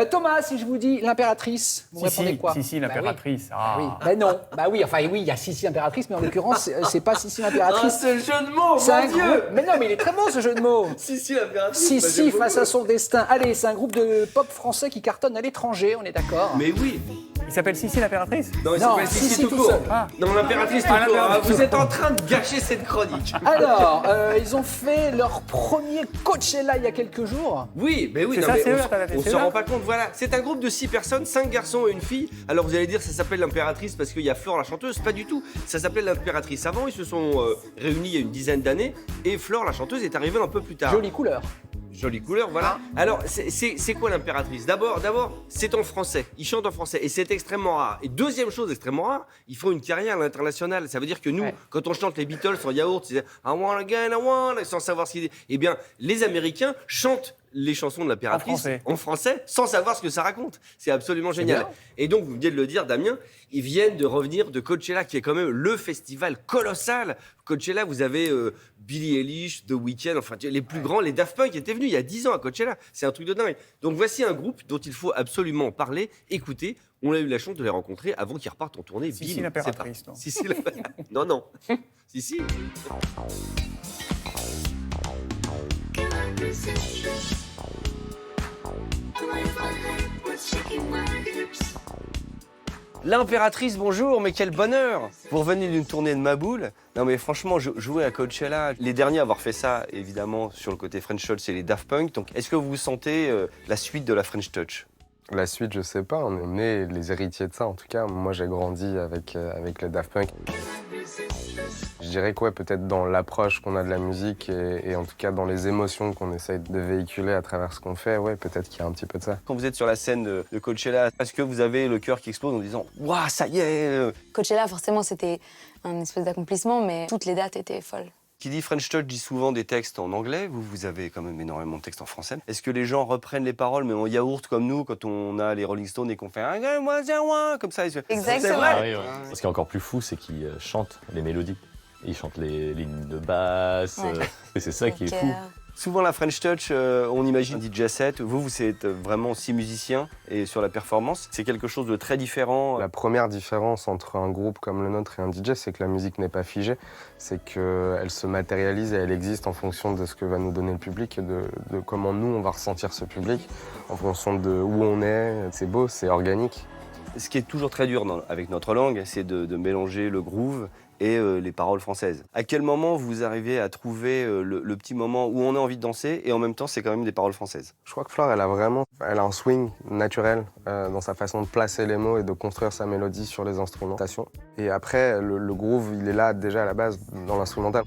Thomas, si je vous dis l'impératrice, vous répondez quoi? Si, l'impératrice. Bah oui. Ben non, bah oui, enfin oui, il y a Sissi l'impératrice, mais en l'occurrence, c'est pas Sissi l'impératrice. Ce jeu de mots, C'est un mon Dieu. groupe. Mais non, mais il est très bon ce jeu de mots. Si, l'impératrice. Sissi face à son destin. Allez, c'est un groupe de pop français qui cartonne à l'étranger, on est d'accord? Mais oui. Il s'appelle Sissi l'impératrice? Non, il Non, s'appelle Sissi Sissi tout tout court. seul. Ah. Non, l'impératrice tout Ah, court. l'impératrice. Vous êtes en train de gâcher cette chronique. Alors, ils ont fait leur premier Coachella il y a quelques jours. Oui, mais oui, C'est non, ça, mais c'est eux, on c'est se eux. rend pas compte. Voilà, c'est un groupe de 6 personnes, 5 garçons et une fille. Alors vous allez dire, ça s'appelle l'impératrice parce qu'il y a Flore la chanteuse. Pas du tout. Ça s'appelait l'impératrice. Avant, ils se sont réunis il y a une dizaine d'années et Flore la chanteuse est arrivée un peu plus tard. Jolie couleur. Jolie couleur, voilà. Alors, c'est quoi l'impératrice? D'abord, c'est en français. Ils chantent en français et c'est extrêmement rare. Et deuxième chose extrêmement rare, ils font une carrière à l'international. Ça veut dire que nous, Ouais. quand on chante les Beatles en yaourt, c'est I want again, I want, sans savoir ce qu'il est. Eh bien, les Américains chantent les chansons de l'impératrice En français sans savoir ce que ça raconte. C'est absolument génial. bien. Et donc, vous venez de le dire, Damien, ils viennent de revenir de Coachella, qui est quand même le festival colossal. Coachella, vous avez Billie Eilish, The Weeknd, enfin les plus grands, les Daft Punk étaient venus il y a 10 ans à Coachella. C'est un truc de dingue. Donc voici un groupe dont il faut absolument parler, écouter. On a eu la chance de les rencontrer avant qu'ils repartent en tournée. Sissi Bim, l'impératrice, c'est non. parti. Sissi l'impératrice. Non. Sissi. L'impératrice, bonjour, mais quel bonheur! Vous revenez d'une tournée de Maboule. Non mais franchement, jouer à Coachella, les derniers à avoir fait ça, évidemment, sur le côté French Touch, c'est les Daft Punk. Donc est-ce que vous sentez la suite de la French Touch? La suite, je sais pas, on est les héritiers de ça en tout cas. Moi, j'ai grandi avec les Daft Punk. Je dirais que ouais, peut-être dans l'approche qu'on a de la musique et en tout cas dans les émotions qu'on essaye de véhiculer à travers ce qu'on fait, ouais, peut-être qu'il y a un petit peu de ça. Quand vous êtes sur la scène de Coachella, est-ce que vous avez le cœur qui explose en disant « Waouh, ça y est !» Coachella, forcément, c'était un espèce d'accomplissement, mais toutes les dates étaient folles. Qui dit French Touch dit souvent des textes en anglais. Vous avez quand même énormément de textes en français. Est-ce que les gens reprennent les paroles, mais en yaourt comme nous, quand on a les Rolling Stones et qu'on fait « comme ça ?» Exactement. C'est vrai. Ah oui, ouais. Ce qui est encore plus fou, c'est qu'ils chantent les mélodies. Ils chantent les lignes de basse. Ouais. Et c'est ça qui est fou. Souvent, la French Touch, on imagine DJ set. Vous êtes vraiment 6 musiciens et sur la performance, c'est quelque chose de très différent. La première différence entre un groupe comme le nôtre et un DJ, c'est que la musique n'est pas figée, c'est qu'elle se matérialise et elle existe en fonction de ce que va nous donner le public et de comment nous, on va ressentir ce public, en fonction de où on est. C'est beau, c'est organique. Ce qui est toujours très dur avec notre langue, c'est de mélanger le groove et les paroles françaises. À quel moment vous arrivez à trouver le petit moment où on a envie de danser et en même temps c'est quand même des paroles françaises? Je crois que Flore, elle a un swing naturel dans sa façon de placer les mots et de construire sa mélodie sur les instrumentations. Et après, le groove, il est là déjà à la base dans l'instrumental.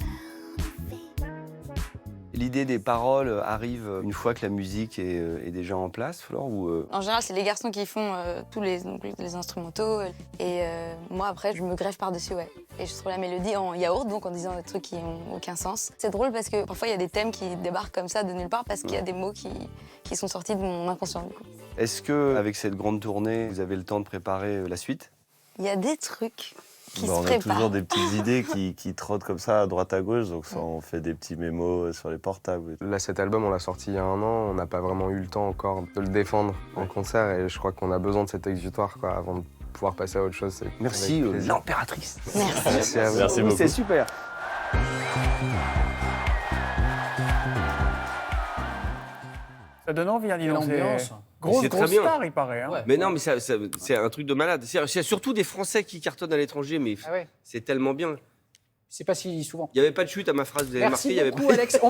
L'idée des paroles arrive une fois que la musique est déjà en place, Flore, ou En général, c'est les garçons qui font tous les instrumentaux. Et moi, après, je me greffe par-dessus, ouais. Et je trouve la mélodie en yaourt, donc en disant des trucs qui n'ont aucun sens. C'est drôle parce que parfois, il y a des thèmes qui débarquent comme ça de nulle part parce qu'il y a des mots qui sont sortis de mon inconscient, du coup. Est-ce que avec cette grande tournée, vous avez le temps de préparer la suite? Il y a des trucs qui se On a préparent. toujours des petites idées qui trottent comme ça à droite à gauche, donc ça, on fait des petits mémos sur les portables. Là, cet album, on l'a sorti il y a 1 an, on n'a pas vraiment eu le temps encore de le défendre en concert et je crois qu'on a besoin de cet exutoire quoi, avant de pouvoir passer à autre chose. Merci, Avec plaisir. l'impératrice. Merci. Merci à vous. Merci beaucoup. C'est super. Ça donne envie, hein, dis donc. L'ambiance. Grosse C'est très bien. star, il paraît. Hein. Ouais. Mais non, mais c'est un truc de malade. C'est surtout des Français qui cartonnent à l'étranger, mais Ah ouais. c'est tellement bien. C'est pas si souvent. Il n'y avait pas de chute à ma phrase, vous avez Merci marqué, il y avait beaucoup, pas... Alex.